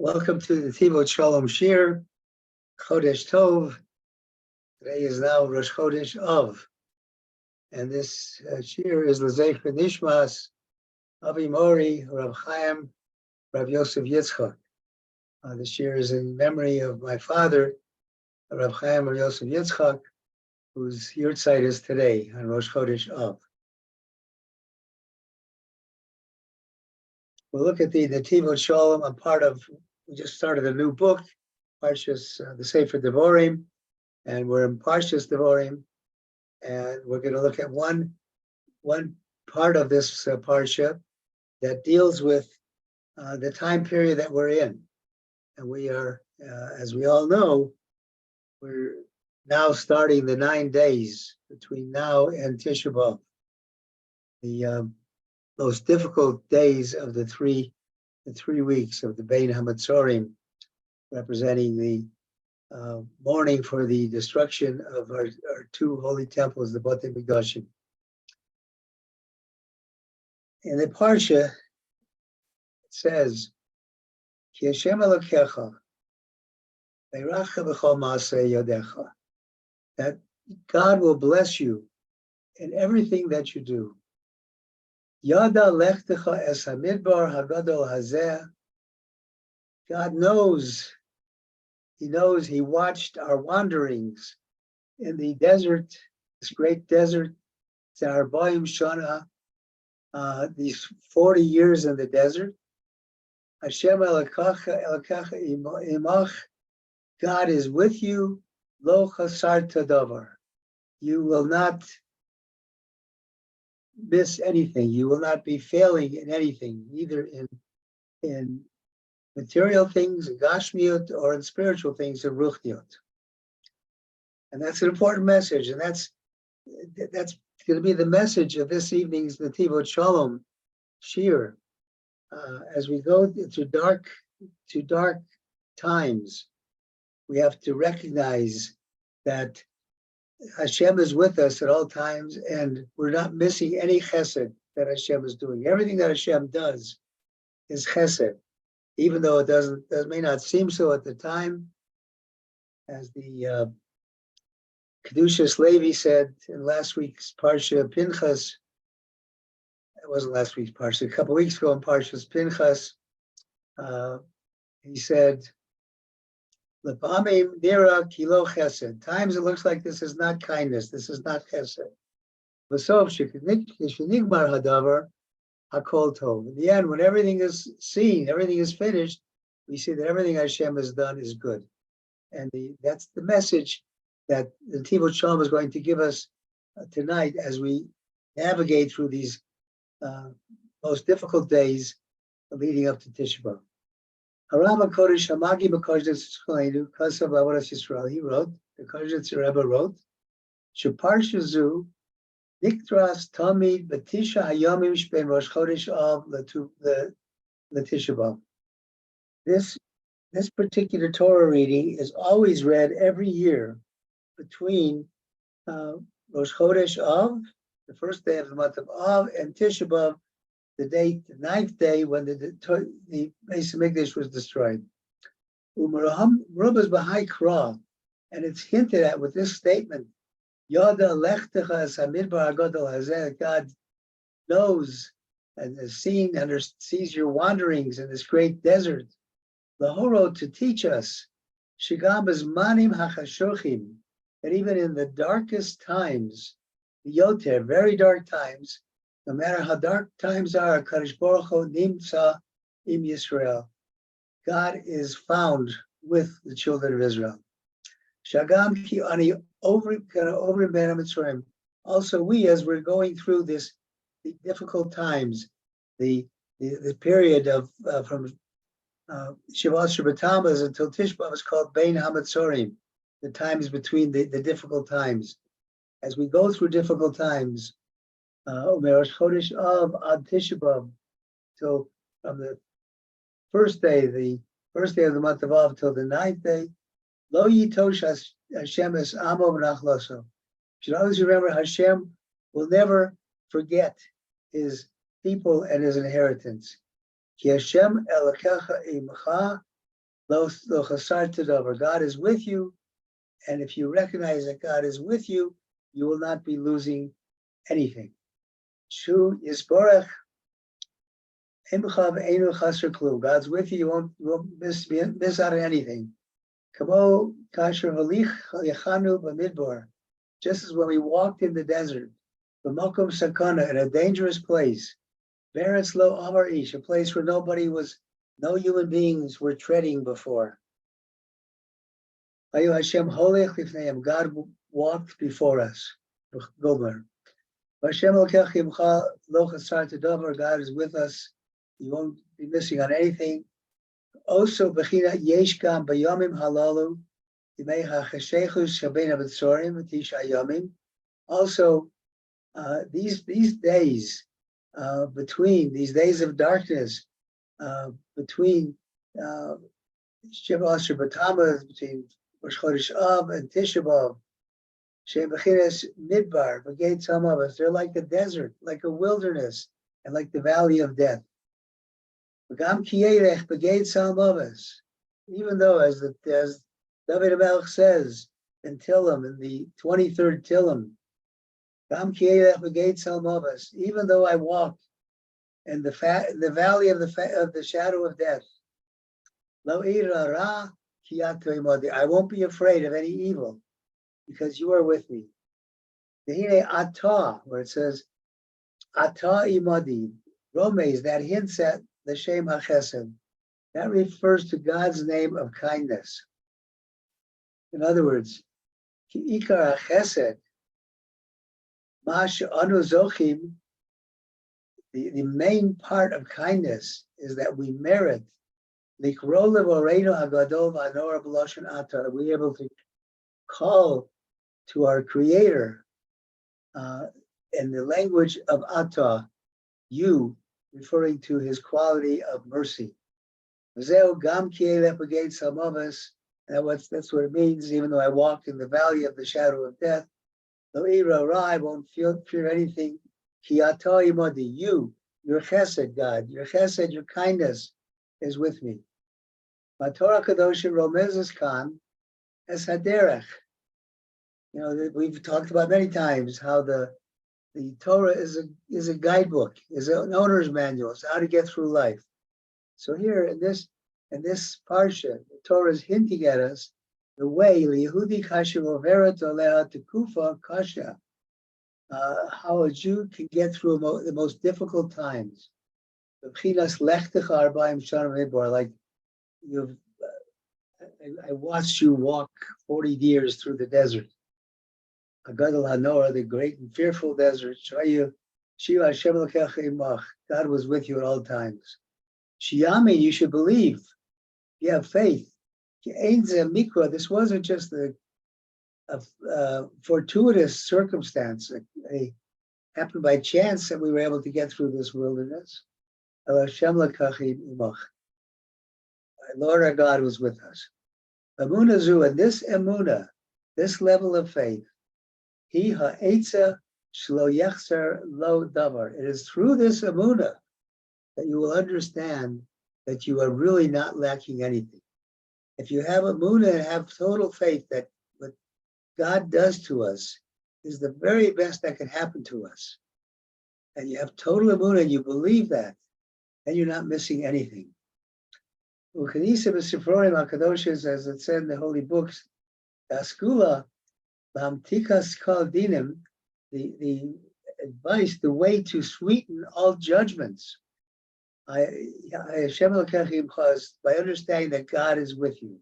Welcome to the Netivot Shalom Shir, Chodesh Tov. Today is now Rosh Chodesh Av. And this Shir is L'Zecher Nishmas, Avi Mori, Rav Chaim, Rav Yosef Yitzchak. The Shir is in memory of my father, Rav Chaim Rav Yosef Yitzchak, whose yurtzeit is today on Rosh Chodesh Av. We'll look at the Netivot Shalom. We just started a new book, Parsha, the Sefer Devarim, and we're in Parsha Devarim, and we're going to look at one part of this Parsha that deals with the time period that we're in. And we are, as we all know, we're now starting the 9 days between now and Tisha B'Av, the most difficult days of the three weeks of the Bein HaMatzorim, representing the mourning for the destruction of our two holy temples, the Botei Mikdashim. In the Parsha, it says, Ki Hashem Elokecha, Beiracha b'chol ma'aseh yodecha, that God will bless you in everything that you do. Yada lechtecha es hamidbar hagadol hazeh. God knows, He watched our wanderings in the desert, this great desert, Zarbayim Shana, these 40 years in the desert. Hashem Elokecha imach, God is with you, lo chasarta davar. You will not miss anything. You will not be failing in anything, either in material things, in gashmiut, or in spiritual things, in ruchniut. And that's an important message, and that's going to be the message of this evening's Netivot Shalom Shir. As we go to dark times, we have to recognize that Hashem is with us at all times, and we're not missing any chesed that Hashem is doing. Everything that Hashem does is chesed, even though it may not seem so at the time. As the Kedushas Levi said in last week's Parsha Pinchas, it wasn't last week's Parsha, a couple weeks ago in Parshas Pinchas, he said, Lepamim nira kilo chesed. Times it looks like this is not kindness, this is not chesed. V'sov shenigmar hadavar hakol tov. In the end, when everything is seen, everything is finished, we see that everything Hashem has done is good. And that's the message that the Netivot Shalom is going to give us tonight as we navigate through these most difficult days leading up to Tisha B'Av. Harama Kodesh Hamagi B'Kodesh Tzchaleinu Kasav Avodas Yisrael. He wrote, the Kodesh Rebbe wrote, Sheparsha Zu Niktras Tamid B'Tisha Hayomim Shbein Rosh Chodesh Av L'Tisha B'Av. This particular Torah reading is always read every year between Rosh Chodesh Av, the first day of the month of Av, and Tisha B'Av, the 9th day when the Beis Hamikdash was destroyed. And it's hinted at with this statement, Yada lechtecha es hamidbar hagadol hazeh. God knows and has seen and sees your wanderings in this great desert. Lahoro, to teach us, shigam bezmanim hachashochim, that even in the darkest times, yoter, very dark times, no matter how dark times are, Kadosh Baruch Hu nimtza im Yisrael. God is found with the children of Israel. Shagam ki ani over ben Mitzrayim. Also, we, as we're going through the difficult times, the period of from Shavuot Shabbat Tammuz until Tisha B'Av is called Bein HaMatzorim, the times between the difficult times. As we go through difficult times, Rosh Chodesh Av ad Tisha B'Av, till from the first day of the month of Av till the 9th day, Lo yitosh Hashem es amo v'nachloso. You should always remember Hashem will never forget His people and His inheritance. Ki Hashem Elokecha imcha Lo chasarta davar. God is with you, and if you recognize that God is with you, you will not be losing anything. Shu yisborach imchav einu chaser klum. God's with you. You won't miss out on anything. Kamo kasher halich yachanu b'midbar. Just as when we walked in the desert, b'makom sakana, in a dangerous place, beretz lo amar ish, a place where no human beings were treading before. Ayu Hashem holech lifneim. God walked before us. Gomer. Hashem lokech imcha lo chasarta davar. God is with us. You won't be missing on anything. Also, bechina yesh gam bayomim halalu yimei hachashechus shabein avetzorim v'tisha yomim. Also, these days between these days of darkness, between Shiva Asher B'Tammuz, between Rosh Chodesh Av and Tisha B'Av, Shem B'chines Midbar, B'Geit Tzamavas, they're like a desert, like a wilderness, and like the valley of death. V'gam Kiyerech B'Geit Tzamavas, even though, as Davidovich says in Tillim, in the 23rd Tillim, Gam Kiyerech B'Geit Tzamavas, even though I walk in the valley of the shadow of death, Lo ira ra ki ato imadi. I won't be afraid of any evil, because you are with me. Dehine ata, where it says ata imadi, Romes, that hints at the Shem HaChesed. That refers to God's name of kindness. In other words, ki ikar HaChesed, ma she'anu zochim, the main part of kindness is that we merit that we're able to call to our Creator in the language of Ata, you, referring to His quality of mercy. That's what it means. Even though I walk in the valley of the shadow of death, I won't fear anything. You, your chesed, God, your chesed, your kindness is with me. Torah Kadosha Romezes Khan as Haderech. You know, we've talked about many times how the Torah is a guidebook, is an owner's manual. It's how to get through life. So here in this parsha, the Torah is hinting at us the way Yehudi Kasha Overet Olea Tekufa Kasha, how a Jew can get through the most difficult times. Like I watched you walk 40 years through the desert. Agadol Hanor, the great and fearful desert. God was with you at all times. Shiyamin, you should believe. You have faith. This wasn't just a fortuitous circumstance. It happened by chance that we were able to get through this wilderness. Lord our God was with us. Emunah zu, and this emunah, this level of faith, he ha'etza shlo yachzer lo davar. It is through this emunah that you will understand that you are really not lacking anything. If you have emunah and have total faith that what God does to us is the very best that can happen to us, and you have total emunah and you believe that, then you're not missing anything. As it said in the holy books, the advice, the way to sweeten all judgments, by understanding that God is with you.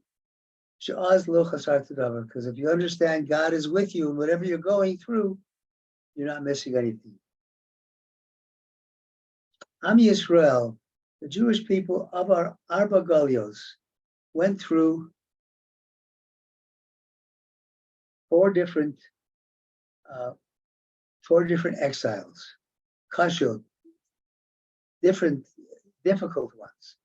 Because if you understand God is with you and whatever you're going through, you're not missing anything. Am Yisrael, the Jewish people of our Arba Galios, went through four different exiles, kashut, difficult ones.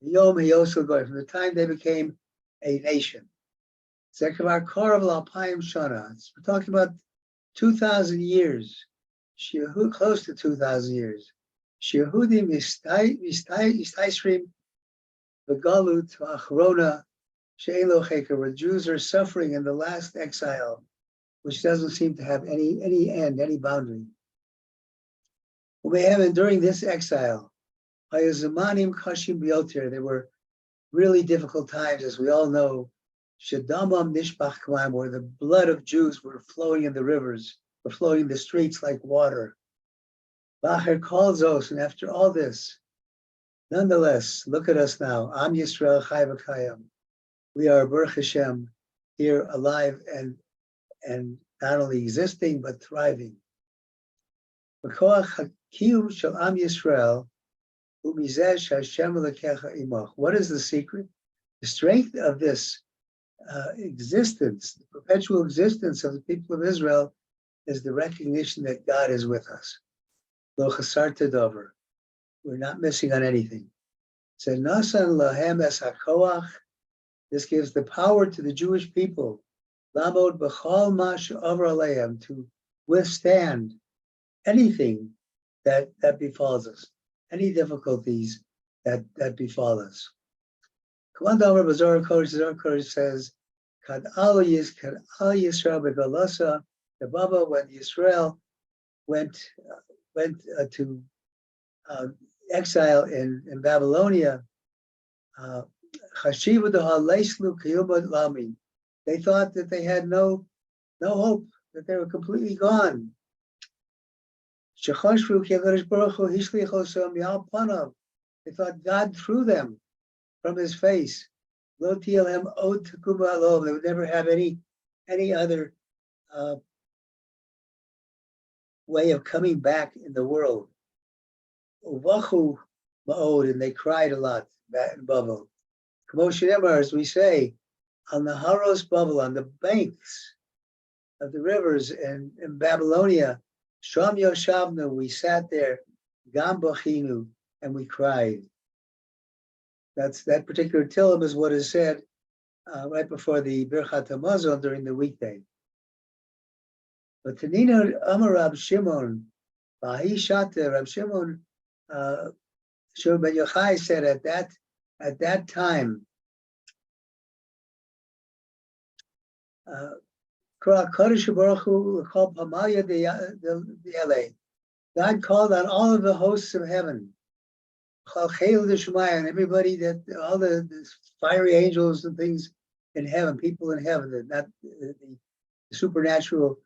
Yom Hayosel going from the time they became a nation. Zekavar Korav L'Alpayim Shana. We're talking about 2,000 years, close to 2,000 years. Shehudim Istaisrim Begalut Achrona She'elo Cheker, where Jews are suffering in the last exile, which doesn't seem to have any end, any boundary. And during this exile, Hayazamanim Kashim Biotir, there were really difficult times, as we all know. Shadamam Nishbach Klam, where the blood of Jews were flowing in the rivers, were flowing in the streets like water. Bacher calls us, and after all this, nonetheless, look at us now. Am Yisrael Chai V'Kayam. We are Baruch Hashem, here alive and not only existing but thriving. What is the secret? The strength of this existence, the perpetual existence of the people of Israel, is the recognition that God is with us. Lo chasar tedover. We're not missing on anything. Nasan lahem es hakoach. This gives the power to the Jewish people, lamod b'chol ma she'over aleim, to withstand anything that befalls us, any difficulties that befall us. Command over Zohar Kodesh says, Kad al Yisrael begalasa, the Baba, when Yisrael went to exile in Babylonia, they thought that they had no hope, that they were completely gone. They thought God threw them from his face. They would never have any other way of coming back in the world. And they cried a lot in Babel. As we say, on the Haros Babel, on the banks of the rivers in Babylonia, Sham Yoshavnu, we sat there, Gam Bachinu, and we cried. That particular Tillim is what is said right before the Birchat HaMazon during the weekday. But Tanina Amar Rab Shimon, Rab Shimon, Shimon ben Yochai said at that time, God called on all of the hosts of heaven, and everybody, that all the fiery angels and things in heaven, people in heaven, not the supernatural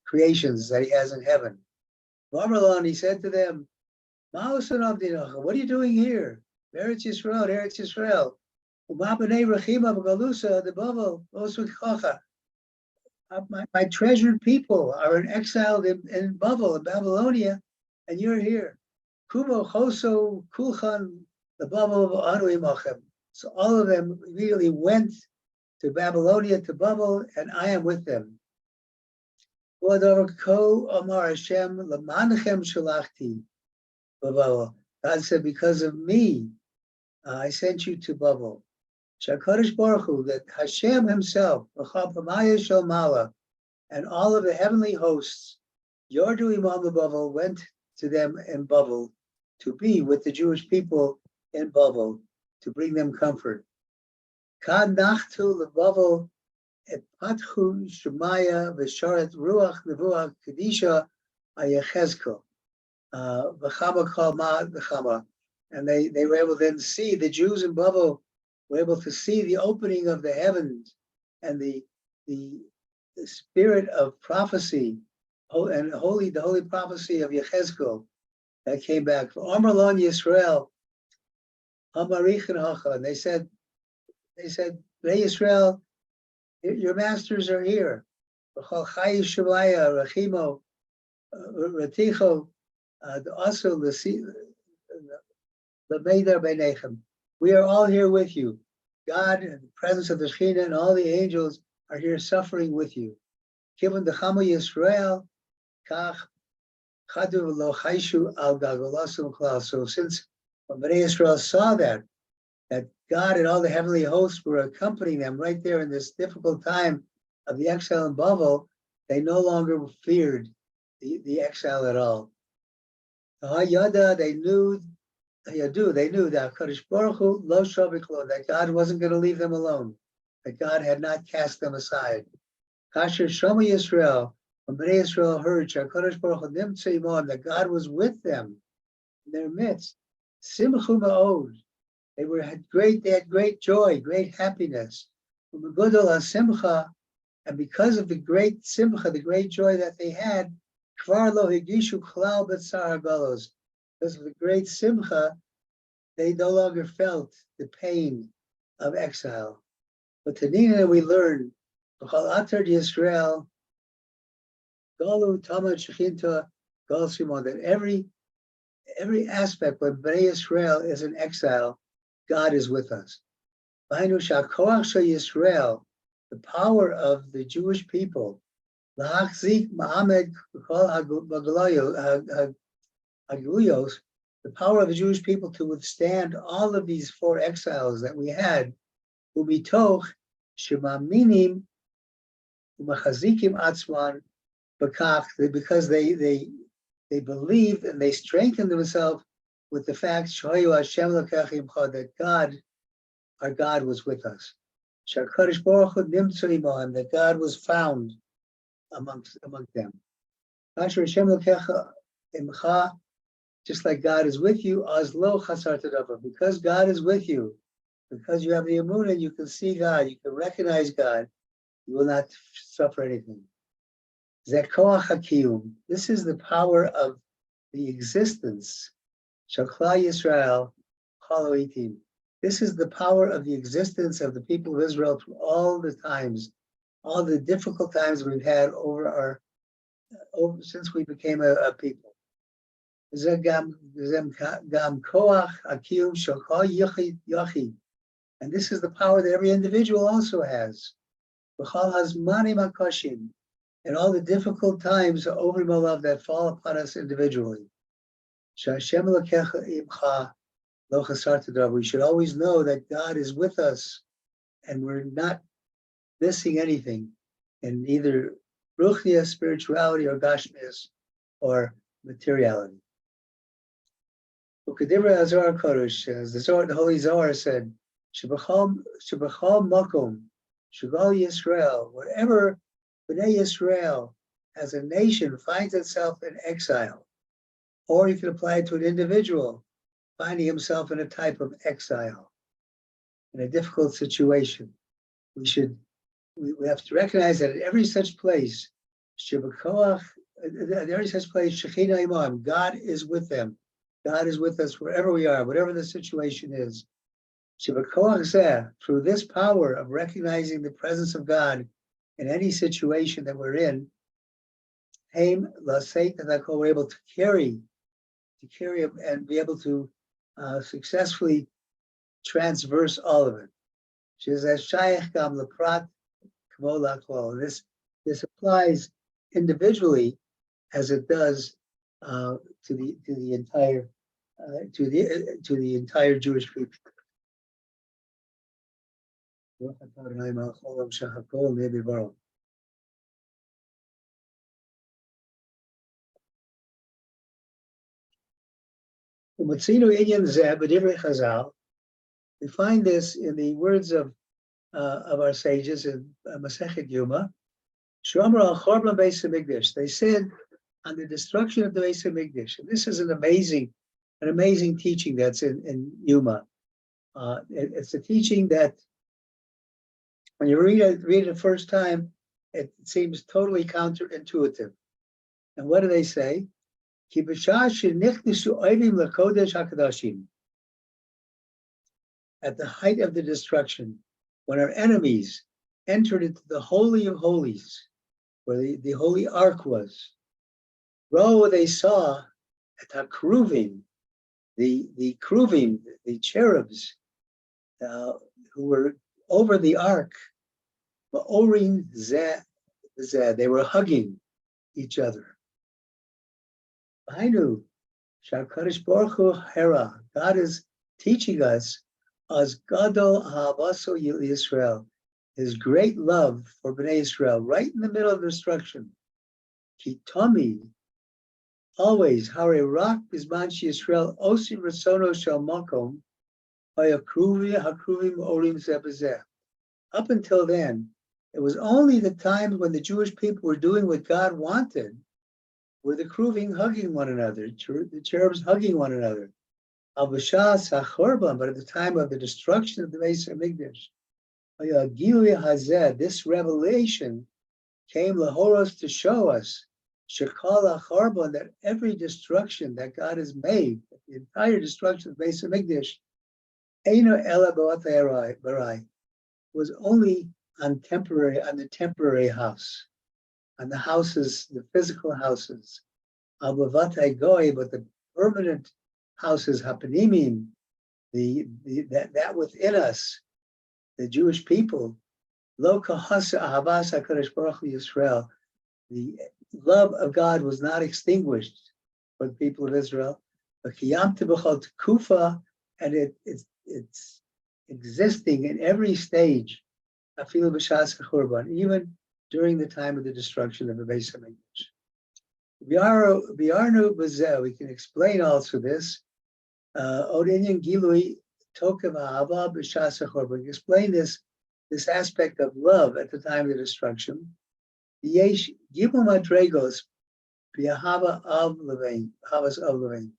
creations that he has in heaven. And he said to them, what are you doing here? Eretz Yisrael, Eretz Yisrael. My treasured people are in exile in Babylonia, and you're here. Kumo Choso Kulchan the Babel. So all of them immediately went to Babylonia, to Babel, and I am with them. God said, because of me, I sent you to Babel. Shakadosh Baruch Hu, that Hashem himself, and all of the heavenly hosts, Yordu Imam Babel, went to them in Babel to be with the Jewish people in Babel, to bring them comfort. Kad nachtu leBabel et patchu shemaya v'sharet ruach nevuah kedisha ayechezkel v'chama kol ma v'chama. And they were able then to see, the Jews in Babel were able to see the opening of the heavens and the spirit of prophecy and the holy prophecy of Yechezkel that came back. For Amarlon Yisrael, Hamarichin Hacha, and they said, Bnei Yisrael, your masters are here. V'chol Chayi Shemaya, Rachimo, Raticho, also L'meidar Beinechem. We are all here with you. God and the presence of the Shekhinah and all the angels are here suffering with you. Kivan Dechama Yisrael, Kach Chadu V'lo Chayshu Al Gagolasum Klal. So since when Bnei Yisrael saw that God and all the heavenly hosts were accompanying them right there in this difficult time of the exile in Babel, they no longer feared the exile at all. They knew They knew that HaKadosh Baruch Hu lo shavik, that God wasn't going to leave them alone, that God had not cast them aside. Kasher Shoma Yisrael, when Bnei Yisrael heard HaKadosh Baruch Hu nimtzei imam, that God was with them in their midst. Simchu ma'od. They had great joy, great happiness. And because of the great simcha, the great joy that they had, kvar lo higishu klal b'tzar hagalos. Because of the great simcha, they no longer felt the pain of exile. But Tanina, we learn, b'chal atar Yisrael, galu tamad shechinta gal simon, that every aspect when Bnei Yisrael is in exile, God is with us. Yisrael, the power of the Jewish people, the power of the Jewish people to withstand all of these 4 exiles that we had, because they believed and they strengthened themselves with the fact that God, our God, was with us. That God was found among them. Just like God is with you, because God is with you, because you have the Emunah, you can see God, you can recognize God, you will not suffer anything. This is the power of the existence. Shakla Yisrael, Chaloitim. This is the power of the existence of the people of Israel through all the times, all the difficult times we've had since we became a people. And this is the power that every individual also has. And all the difficult times over love that fall upon us individually. We should always know that God is with us and we're not missing anything in either ruchniya, spirituality, or gashmias, or materiality. As the Holy Zohar said, Shebachal Makom, Shagal Yisrael, wherever Bnei Yisrael as a nation finds itself in exile, or you can apply it to an individual finding himself in a type of exile, in a difficult situation. We have to recognize that at every such place, Shekhinah Imam, God is with them. God is with us wherever we are, whatever the situation is. Through this power of recognizing the presence of God in any situation that we're in, we're able to carry and be able to successfully transverse all of it. This applies individually as it does to the entire Jewish people. We find this in the words of our sages in Masechet Yuma. They said on the destruction of the Beis Hamikdash, and this is an amazing teaching that's in Yuma. It's a teaching that when you read it the first time, it seems totally counterintuitive. And what do they say? At the height of the destruction, when our enemies entered into the Holy of Holies, where the Holy Ark was, they saw at Kruvim, the Kruvim, the cherubs, who were over the Ark, they were hugging each other. I knew Shakadosh Baruch Hu Hera. God is teaching us as Gadol Havaso Yisrael, His great love for Bnei Israel, right in the middle of destruction. Kitami, always, Hare Rak Bisman Yisrael Osi Rasono Shel Makom Hakruvim Orim Zebazeh. Up until then, it was only the times when the Jewish people were doing what God wanted, were the Kruvim hugging one another, the cherubs hugging one another. Al B'Shas HaChorban, but at the time of the destruction of the Beis HaMikdash, this revelation came Lahoros to show us Shekal HaChorban, that every destruction that God has made, the entire destruction of the Beis HaMikdash, Eino Ela B'Atei Barai, was only on the temporary house, on the houses, the physical houses. Al B'Atei Goy, but the permanent houses, Hapanimim, that within us, the Jewish people, Lo Kahasa Ahavas HaKadosh Baruch Hu Yisrael, the love of God was not extinguished for the people of Israel. But Kiyam Tibachal Kufa, and it's existing in every stage, Afilu B'Shas HaChurban, even during the time of the destruction of the Beis HaMikdash. Biarnu B'Zeh, we can explain also this. Odinyan Gilui Tokev Ahava B'Shas HaChurban. We can explain this aspect of love at the time of the destruction. Yesh Gimel Madregos B'Ahava Av Levain, Havas Av Levain.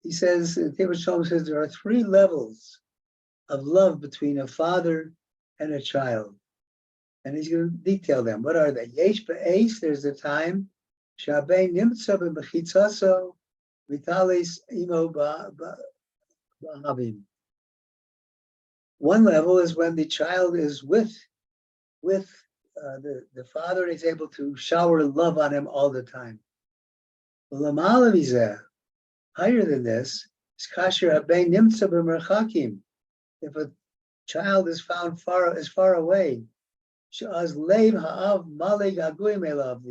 He says, Netivot Shalom says there are 3 levels of love between a father and a child. And he's going to detail them. What are they? Yesh B'Eis, there's a time, Shabein Nimtza B'Mechitzaso, Vitalis Imo B'Ahavim. One level is when the child is with the father, and is able to shower love on him all the time. Higher than this, is kasher habein nimtza b'merchakim. If a child is found far away, she'az leiv ha'av malei gaguim elav.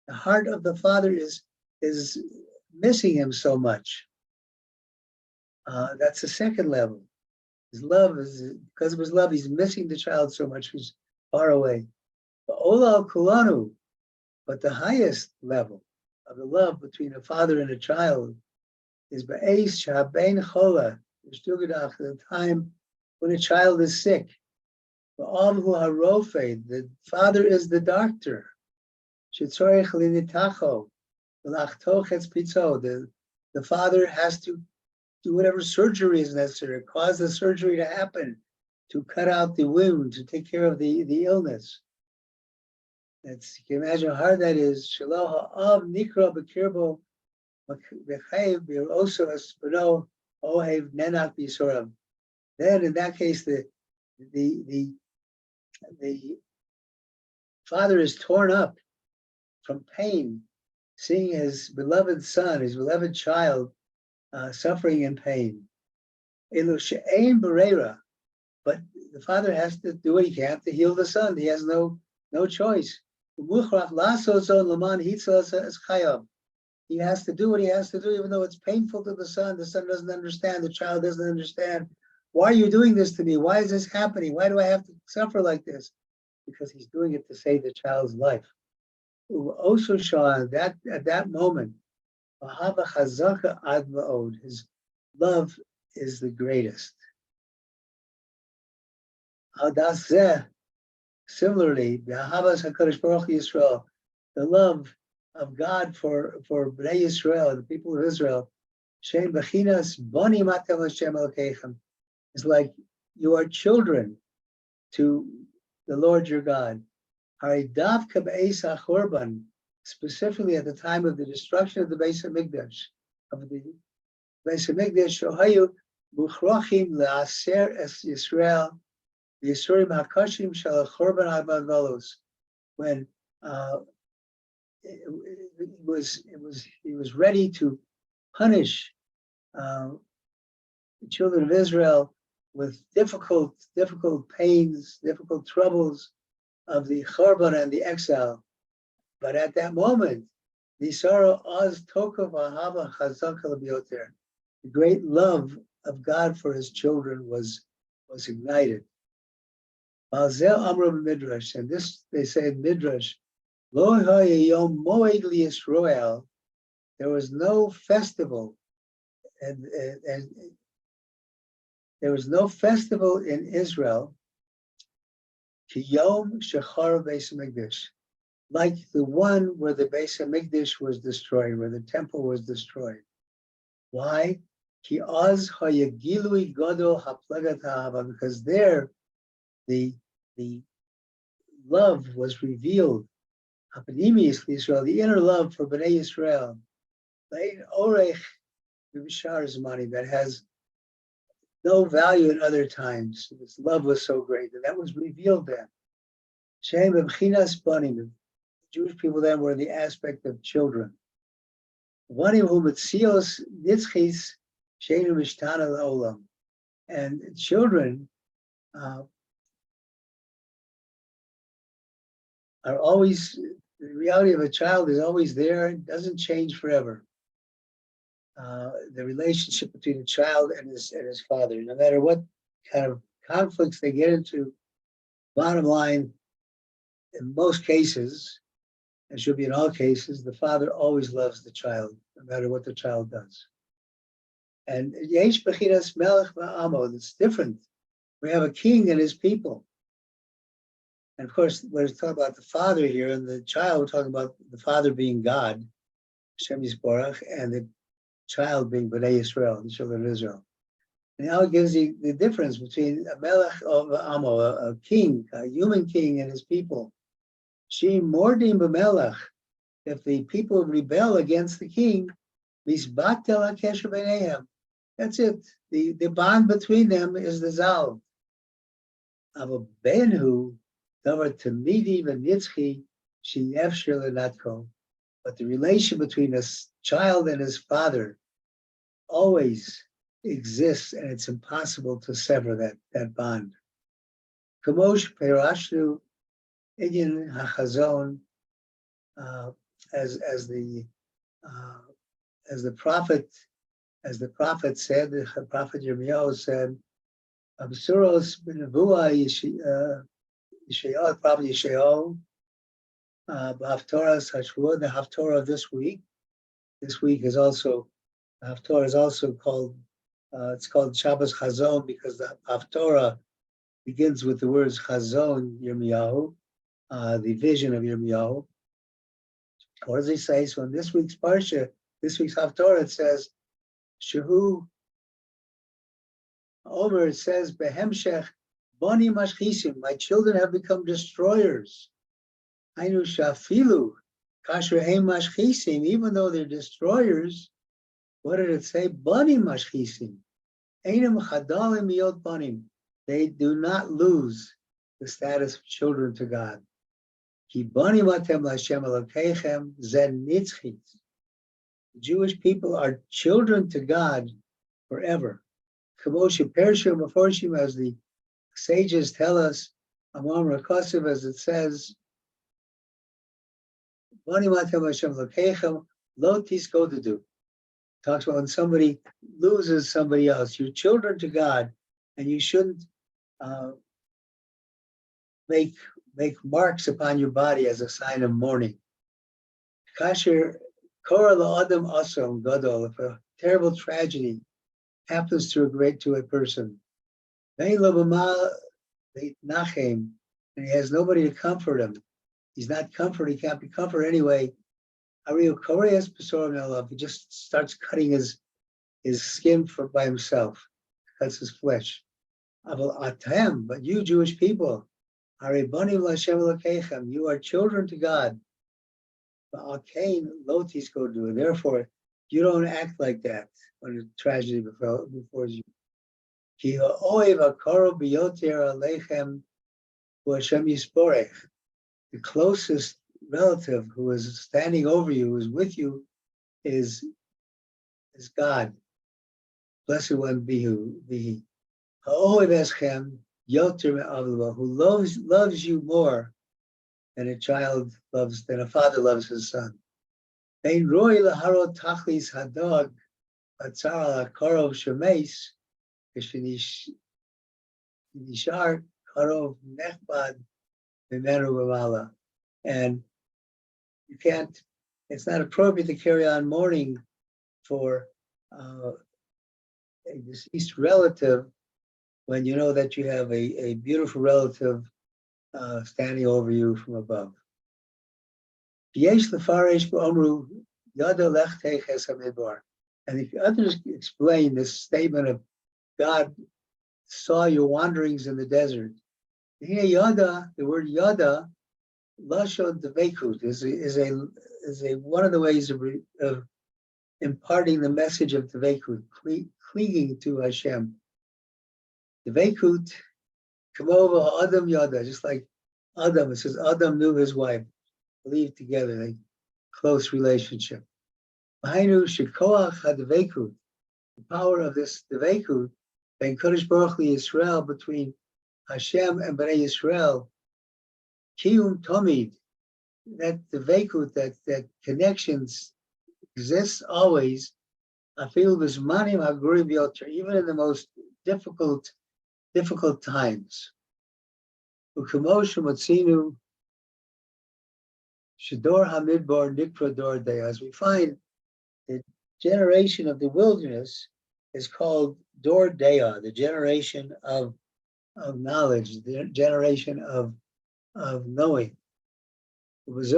The heart of the father is missing him so much. That's the second level. His love is, because of his love, he's missing the child so much, he's far away. Ola kulanu, but the highest level of the love between a father and a child is ba'eis shabein chola, the time when a child is sick. The father is the doctor. The father has to do whatever surgery is necessary, cause the surgery to happen, to cut out the wound, to take care of the illness. You can imagine how hard that is. Then in that case, the father is torn up from pain, seeing his beloved son, his beloved child, suffering in pain. But the father has to do what he can to heal the son. He has no choice. He has to do what he has to do, even though it's painful to the son. The son doesn't understand, the child doesn't understand. Why are you doing this to me? Why is this happening? Why do I have to suffer like this? Because he's doing it to save the child's life. Also, at that moment, his love is the greatest. Similarly, the love of God for Bnei Yisrael, the people of Israel, is like you are children to the Lord your God. Specifically at the time of the destruction of the Beis HaMikdash, Mukhrachim le'aser es Yisrael, Yisurim hakashim shel chorban ha'bavalos, when he was ready to punish the children of Israel with difficult pains, difficult troubles of the chorban and the exile. But at that moment, the great love of God for his children was ignited. And this, they say in Midrash, there there was no festival, and there was no festival in Israel, ki yom shechar Beis HaMikdash, like the one where the Beis HaMikdash was destroyed, where the temple was destroyed. Why? Ki az hayagilui gadol haplagat ha'ava, because there the love was revealed. Hapanimis Israel, the inner love for Bnei Israel, orech b'bishar zmani, that has no value in other times. This love was so great, and that was revealed then. Shem b'chinas banim, the Jewish people then were the aspect of children. Banim hu mitzios nitzchis sheinu mishtana la'olam, and children are always, the reality of a child is always there, it doesn't change forever. The relationship between a child and his father, no matter what kind of conflicts they get into, bottom line, in most cases, and should be in all cases, the father always loves the child, no matter what the child does. And yesh bechinas melech va'amo, it's different. We have a king and his people. And of course, we're talking about the father here, and the child, we're talking about the father being God, Hashem Yisborach, and the child being Bnei Israel, the children of Israel. And now it gives you the difference between a melech of Amo, a king, a human king and his people. She mordim b'melech, if the people rebel against the king, misbatel hakesher b'neihem. That's it. The bond between them is dissolved. Ava benhu, davar tamidi v'nitzchi, she efshir l'natko. But the relation between a child and his father always exists, and it's impossible to sever that bond. Kamosh perashnu inyan hachazon, as the prophet said, the prophet Yirmiyahu said, Absuros b'nevuah Yeshayahu, probably Yeshayahu, Haftorah Hashvuah, the Haftorah of this week. This week is also, Haftorah is also called, it's called Shabbos Chazon, because the Haftorah begins with the words Chazon Yirmiyahu, the vision of Yirmiyahu. What does he say? So in this week's Parsha, this week's Haftorah, it says, Shehu Omer, it says, Behemshech Boni Mashchisim, my children have become destroyers. Ainu Shafilu, Kasher Ein Mashchisim, even though they're destroyers, what did it say? Bani Mashchisim. Einam Chadalim Yot Banim. They do not lose the status of children to God. Ki Bani Matem Lashem Elokeichem Zen Nitzchit. The Jewish people are children to God forever. Kamosha Pershim Meforshim, as the sages tell us, Amam Rakosiv, as it says, Bani Matem Lashem Elokeichem Lo Tiskodadu. Talks about when somebody loses somebody else. You're children to God, and you shouldn't make marks upon your body as a sign of mourning. Kasher Korah la'adam asom gadol, if a terrible tragedy happens to a person, and he has nobody to comfort him. He's not comforted, he can't be comforted anyway. He just starts cutting his skin by himself, cuts his flesh. But you Jewish people, you are children to God. Therefore, you don't act like that when a tragedy befalls you. The closest relative who is standing over you, who is with you, is God. Blessed one be He. Who loves you more than a child loves, than a father loves his son. Ein roi laharot tachlis hadog atzar karov shemeis nishar karov nechbad b'meru b'mala. And you can't it's not appropriate to carry on mourning for a deceased relative when you know that you have a beautiful relative standing over you from above. And if others explain this statement of God saw your wanderings in the desert, here yada, the word yada, lashon devekut is a one of the ways of imparting the message of devekut, clinging to Hashem. Devekut, kamova Adam yada, just like Adam. It says Adam knew his wife, believed together, a close relationship. Hainu shekoach hadevekut, the power of this devekut, ben Kodesh Baruch Hu Yisrael, between Hashem and Bnei Yisrael, kiyum tomid, that devekut, that connections exists always. I feel this manim hagurim b'yoter, even in the most difficult times. U'kamo shematzinu shador hamidbar nikra dor day, as we find the generation of the wilderness is called dor daya, the generation of knowledge, the generation of knowing. It was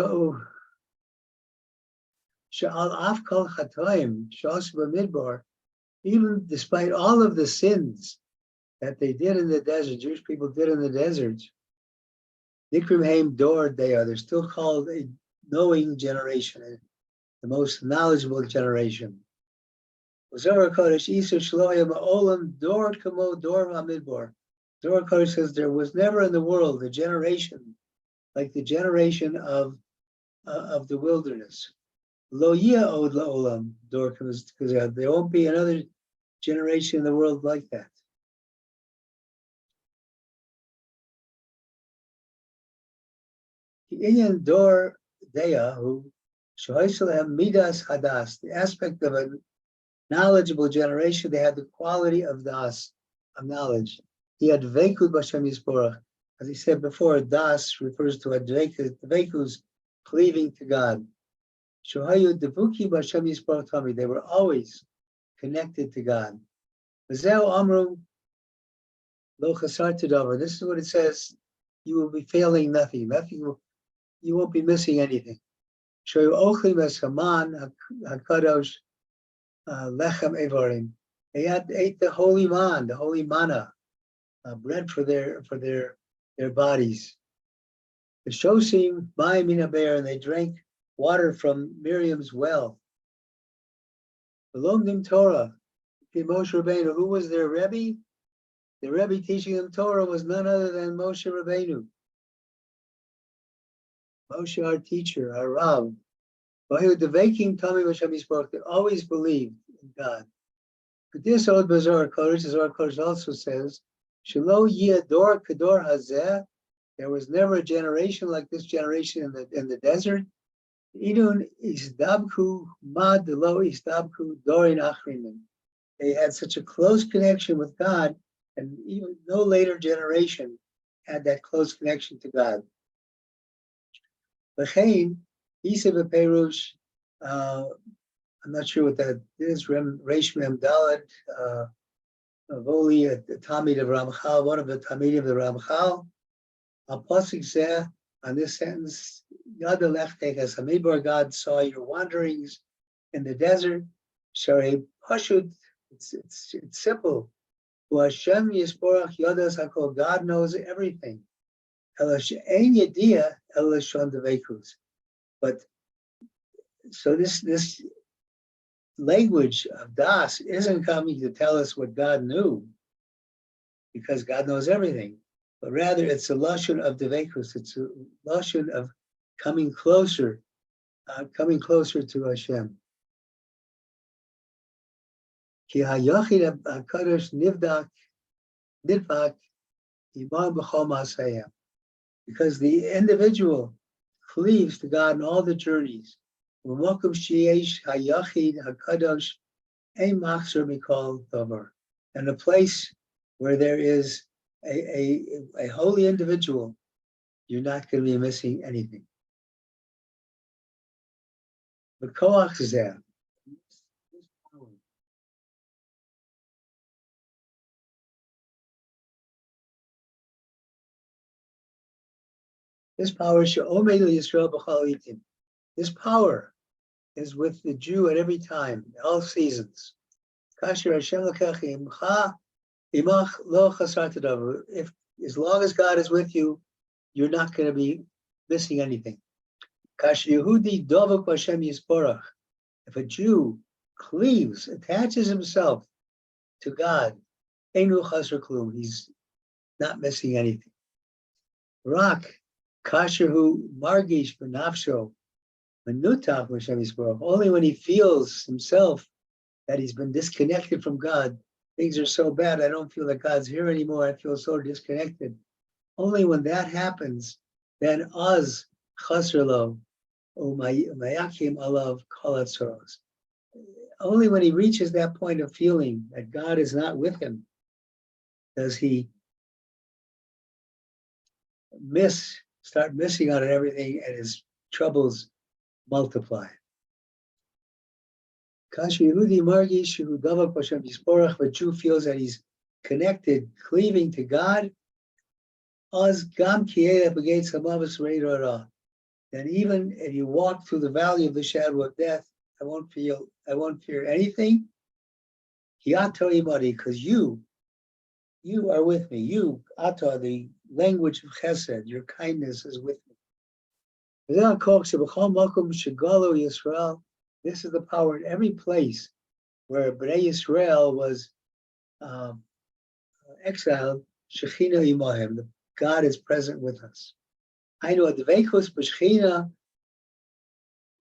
even despite all of the sins that they did in the desert, Jewish people did in the desert, Nikrim Haim Dor Daya, they're still called a knowing generation, the most knowledgeable generation. Zohar Kodesh Isa Shloya Ma'olam Dor Kamo Dor Hamidbar. Zohar Kodesh says there was never in the world a generation like the generation of the wilderness. Lo Yia Od La'olam Dor Kamo, because there won't be another generation in the world like that. The Inyan Dor Deya, who Shohaisalahem Midas Hadas, the aspect of a knowledgeable generation, they had the quality of das, of knowledge. He had Dvekud B'Hashem Yisborach. As he said before, das refers to a Dvekus, cleaving to God. Shohayu Devuki B'Hashem Yisborach Tami, they were always connected to God. V'zeu Amru Lo Chasar Tadavar. This is what it says, you will be failing nothing. You won't be missing anything. Shoyu Ochlim Es Haman HaKadosh Lechem Evarim. They ate the holy man, the holy manna, bread for their bodies. The Shosim Mayim Min HaBe'er, and they drank water from Miriam's well. Belonged Torah. Moshe Rabbeinu, who was their Rebbe? The Rebbe teaching them Torah was none other than Moshe Rabbeinu. Moshe, our teacher, our Rav. They always believed in God. But this old Zohar Kodesh also says, Shelo yeh dor kedor hazeh, there was never a generation like this generation in the desert. Idun isdabku mad lo isdabku dorin achrimin. They had such a close connection with God, and even no later generation had that close connection to God. V'chein, Isa v'perush, I'm not sure what that is, Reish Mem Daled, Voli, the Talmid of Ramchal, one of the Talmidim of the Ramchal, Al-Pasik Zeh, on this sentence, Yad Alechtech as Hamidbar, God saw your wanderings in the desert. Sharei Pashut, it's simple. Hashem Yisborach Yadas HaKol, God knows everything. Ein Yedia El Shon Devekus. But so this language of Das isn't coming to tell us what God knew, because God knows everything, but rather it's a lashon of Devekus. It's a lashon of coming closer to Hashem. Ki hayachid hakadosh nivdak nidvak imam b'chol ma'asayim, because the individual cleaves to God in all the journeys. V'mokum sheyesh hayachid hakadosh ein machzor mikol davar, and a place where there is a holy individual, you're not going to be missing anything. V'koach zeh. This power she'omed Yisrael b'chol itim. This power is with the Jew at every time, all seasons. Kasher Hashem l'kechi imcha imach lo chasarta davar. If as long as God is with you, you're not going to be missing anything. Kasher Yehudi dovuk Hashem yisporach. If a Jew cleaves, attaches himself to God, einu chasar klum. He's not missing anything. Rak kasher hu margish b'nafsho. Only when he feels himself that he's been disconnected from God, things are so bad, I don't feel that God's here anymore, I feel so disconnected. Only when that happens, then az chasrlo umayakim alav kol hatzoros. Only when he reaches that point of feeling that God is not with him, does he start missing out on everything, and his troubles multiply. Kasher Yehudi margish hu davak b'Hashem yisporach. The Jew feels that he's connected, cleaving to God. Az gam ki'eleh b'geitz hamavis re'ira ra. Then even if you walk through the valley of the shadow of death, I won't fear anything. Hiato imari, because you are with me. You, ata, the language of chesed, your kindness is with me. This is the power in every place where Bnei Yisrael was exiled. Shechina imohem, God is present with us. I know Davidovich b'Shechina,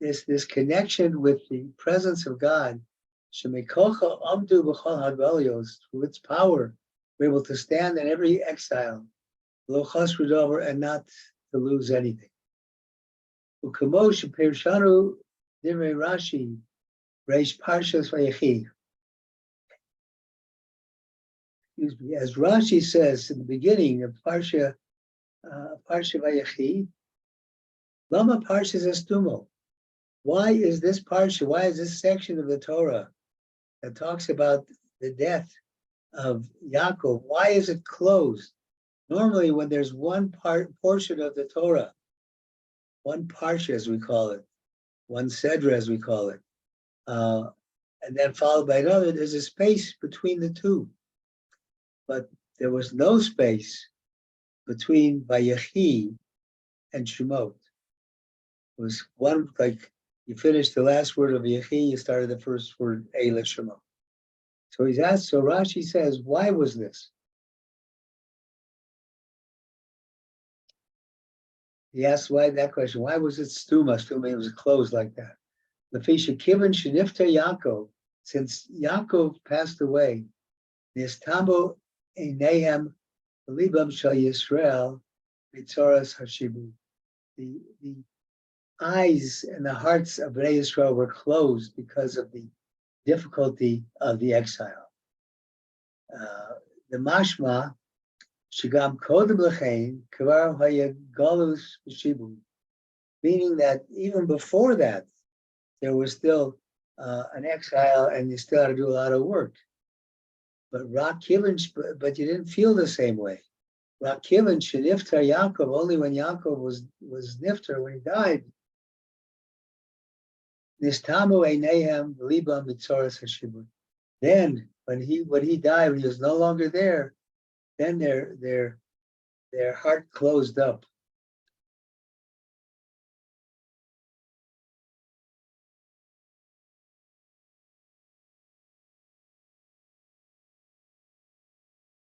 this connection with the presence of God. Shemekocha amdu b'chol hagalios, through its power, we're able to stand in every exile, lo chasru davar, and not to lose anything. Ukamosh Pershanu Divrei Rashi Reish Parshas Vayechi. As Rashi says in the beginning of Parsha Vayechi, Lama Parshas Estumo. Why is this Parsha? Why is this section of the Torah that talks about the death of Yaakov? Why is it closed? Normally, when there's one portion of the Torah, one parsha as we call it, one sedra as we call it, and then followed by another, there's a space between the two. But there was no space between Vayechi and Shemot. It was one, like you finished the last word of Vayechi, you started the first word, Eileh Shemot. So he's asked, so Rashi says, why was this? He asked why that question. Why was it stuma? Stuma, it was closed like that. Lefisha kivan shenifta Yaakov, since Yaakov passed away, nistamo einehem libam shel Yisrael mitzoras hashibu. The eyes and the hearts of Bnei Yisrael were closed because of the difficulty of the exile. The mashma. Shigam kodem lechein kvar haya galus b'shibud, meaning that even before that, there was still an exile, and you still had to do a lot of work. But but you didn't feel the same way. Rakivin sheniftar Yaakov, only when Yaakov was niftar, when he died. Nistamu einehem libam mitzoras hashibud. Then when he died, when he was no longer there, then their heart closed up.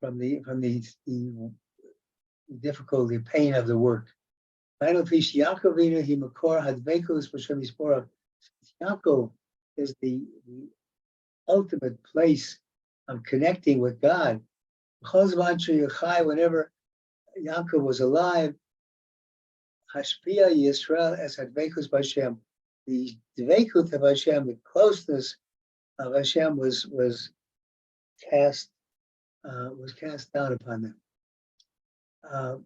From the difficulty, pain of the work. Yaakov is the ultimate place of connecting with God. Whenever Yaakov was alive, Hashpia Yisrael as Hadvekus Hashem, the Dveikut of Hashem, the closeness of Hashem was cast down upon them. So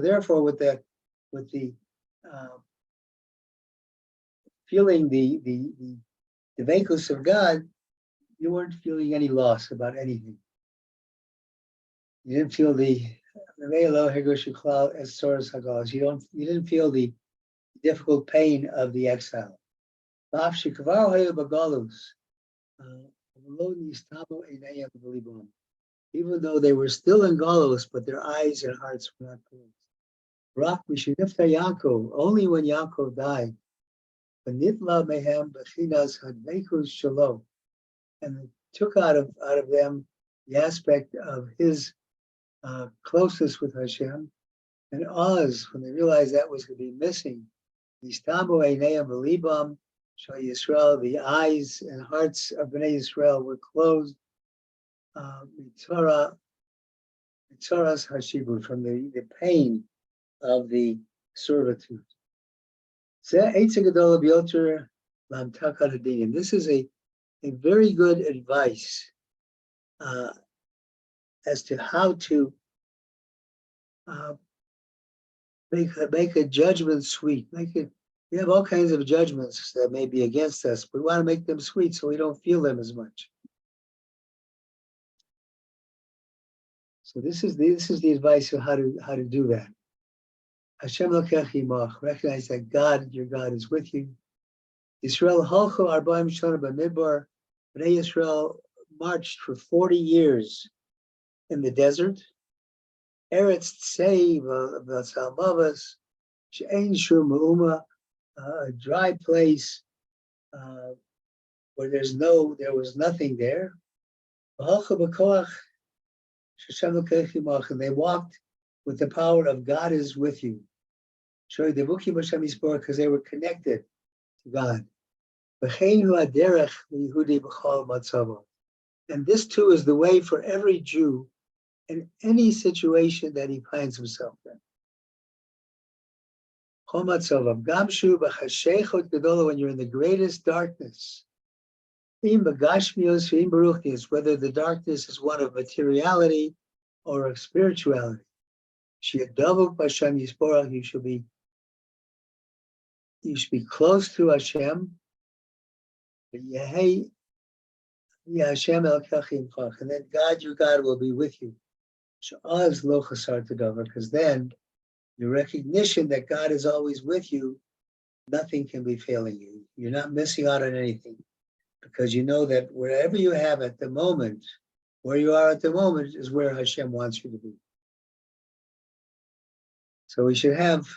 therefore, with the feeling the Vekus of God, you weren't feeling any loss about anything. You didn't feel you didn't feel the difficult pain of the exile. Even though they were still in Galus, but their eyes and hearts were not closed. Only when Yaakov died, and it took out of them the aspect of his closeness with Hashem, and Oz, when they realized that was going to be missing, the eyes and hearts of Bnei Yisrael were closed. From the pain of the servitude. This is a very good advice as to how to make a judgment sweet. We have all kinds of judgments that may be against us, but we want to make them sweet so we don't feel them as much. So this is the advice of how to do that. Hashem lokech imach. Recognize that God, your God, is with you. Yisrael halcho 40 shana b'midbar. Bnei Yisrael marched for 40 years in the desert. Eretz tzei v'salmavas she'ein shum ma'uma, a dry place where there was nothing there. Halcho b'koach. And they walked with the power of God is with you. Because they were connected to God. And this too is the way for every Jew in any situation that he finds himself in. When you're in the greatest darkness, whether the darkness is one of materiality or of spirituality, you should be close to Hashem. And then God, your God, will be with you. Because then your recognition that God is always with you, nothing can be failing you. You're not missing out on anything. Because you know that wherever you have at the moment, where you are at the moment is where Hashem wants you to be. So we should have,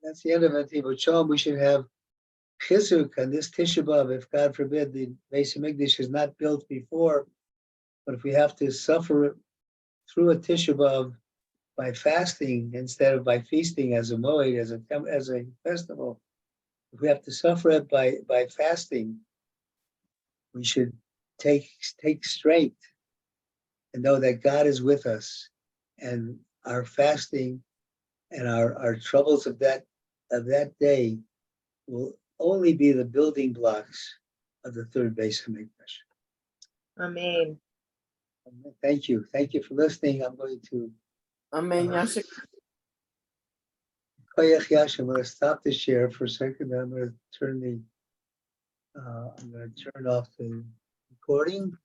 that's the end of Netivot Shalom, we should have chizuk on this Tisha B'Av, if God forbid the Beis Hamikdash is not built before, but if we have to suffer through a Tisha B'Av by fasting instead of by feasting as a moed, as a festival, if we have to suffer it by fasting, we should take strength and know that God is with us, and our fasting and our troubles of that day will only be the building blocks of the third Beis Hamikdash. Amen. Thank you for listening. I'm going to. Amen. I'm going to stop the share for a second. I'm going to turn off the recording.